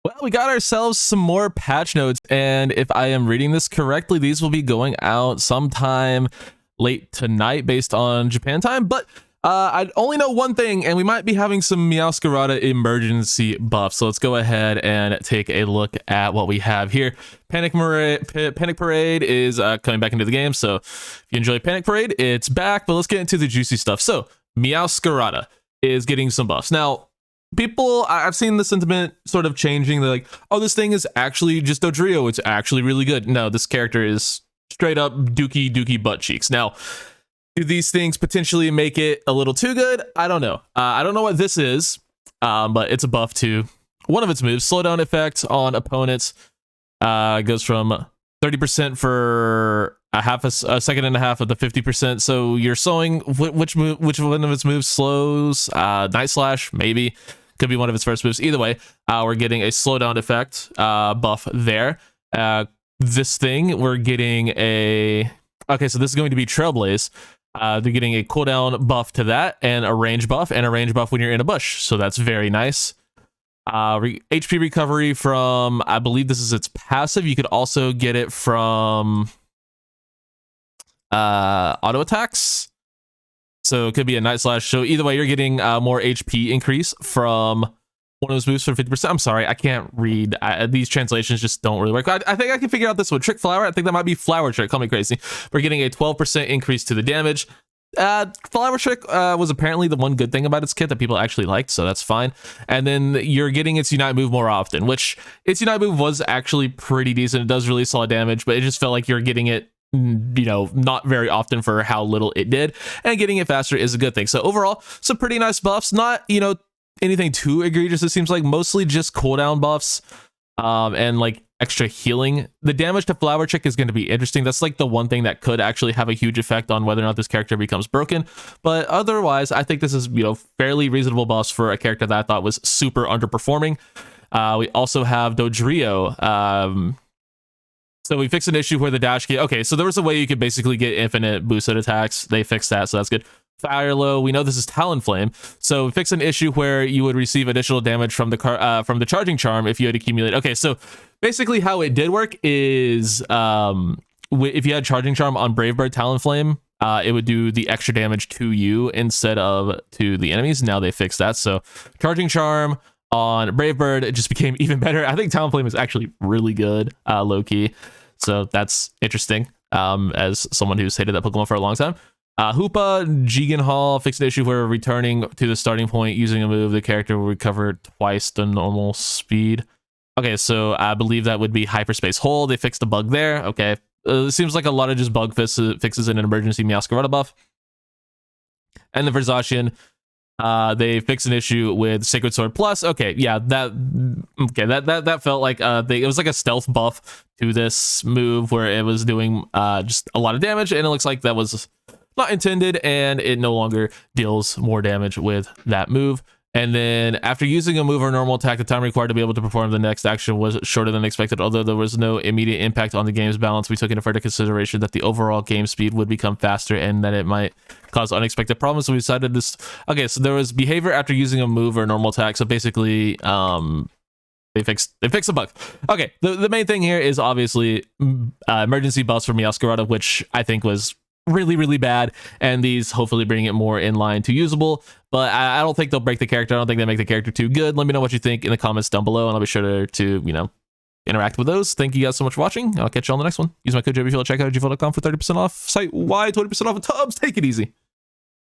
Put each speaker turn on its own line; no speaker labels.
Well, we got ourselves some more patch notes, and if I am reading this correctly, these will be going out sometime late tonight based on Japan time, but I only know one thing, and we might be having some MEOWSCARADA emergency buffs. So let's go ahead and take a look at what we have here. Panic Parade is coming back into the game, so if you enjoy Panic Parade, it's back, but let's get into the juicy stuff. So MEOWSCARADA is getting some buffs. Now, I've seen the sentiment sort of changing. They're like, oh, this thing is actually just Dodrio. It's actually really good. No, this character is straight up dookie butt cheeks. Now, do these things potentially make it a little too good? I don't know. I don't know what this is, but it's a buff to one of its moves. Slowdown effect on opponents goes from 30% for a second and a half of the 50%. So you're slowing which one of its moves slows? Night Slash, maybe. Could be one of its first moves. Either way, we're getting a slowdown effect buff there. This thing, we're getting a... Okay, so this is going to be Trailblaze. They're getting a cooldown buff to that, and a range buff, when you're in a bush. So that's very nice. HP recovery from, I believe this is its passive. You could also get it from auto attacks. So it could be a Night Slash. So either way, you're getting more HP increase from one of those moves for 50%. I'm sorry, I can't read. These translations just don't really work. I think I can figure out this one. Trick Flower, I think that might be Flower Trick. Call me crazy. We're getting a 12% increase to the damage. Flower Trick was apparently the one good thing about its kit that people actually liked, so that's fine. And then you're getting its Unite move more often, which its Unite move was actually pretty decent. It does really solid damage, but it just felt like you're getting it, you know, not very often for how little it did, and getting it faster is a good thing. So overall, some pretty nice buffs. Not, you know, anything too egregious. It seems like mostly just cooldown buffs and like extra healing. The damage to Flower Trick is going to be interesting. That's like the one thing that could actually have a huge effect on whether or not this character becomes broken. But otherwise, I think this is, you know, fairly reasonable buffs for a character that I thought was super underperforming. We also have Dodrio. So we fixed an issue where the dash key... Okay, so there was a way you could basically get infinite boosted attacks. They fixed that, so that's good. Firelo, we know this is Talonflame, so fix an issue where you would receive additional damage from the charging charm if you had accumulate. Okay, so basically how it did work is if you had charging charm on Bravebird Talonflame, it would do the extra damage to you instead of to the enemies. Now they fixed that, so charging charm on Bravebird, it just became even better. I think Talonflame is actually really good, low-key, so that's interesting as someone who's hated that Pokemon for a long time. Hoopa, Jigen Hall, fixed an issue where returning to the starting point using a move, the character will recover twice the normal speed. Okay, so I believe that would be Hyperspace Hole. They fixed a bug there. Okay, it seems like a lot of just bug fixes in an emergency MEOWSCARADA buff. And the Verzacian, they fixed an issue with Sacred Sword Plus. Okay, yeah, that felt like it was like a stealth buff to this move where it was doing just a lot of damage, and it looks like that was not intended, and it no longer deals more damage with that move. And then after using a move or normal attack, the time required to be able to perform the next action was shorter than expected. Although there was no immediate impact on the game's balance, we took into further consideration that the overall game speed would become faster and that it might cause unexpected problems. So we decided this. Okay, so there was behavior after using a move or a normal attack. So basically, they fixed a bug. Okay, the main thing here is obviously emergency buffs for MEOWSCARADA, which I think was really bad, and these hopefully bring it more in line to usable, but I don't think they'll break the character. I don't think they make the character too good. Let me know what you think in the comments down below, and I'll be sure to you know, interact with those. Thank you guys so much for watching. I'll catch you on the next one. Use my code JBFuel at checkout at gfuel.com for 30% off site wide, 20% off of tubs. Take it easy.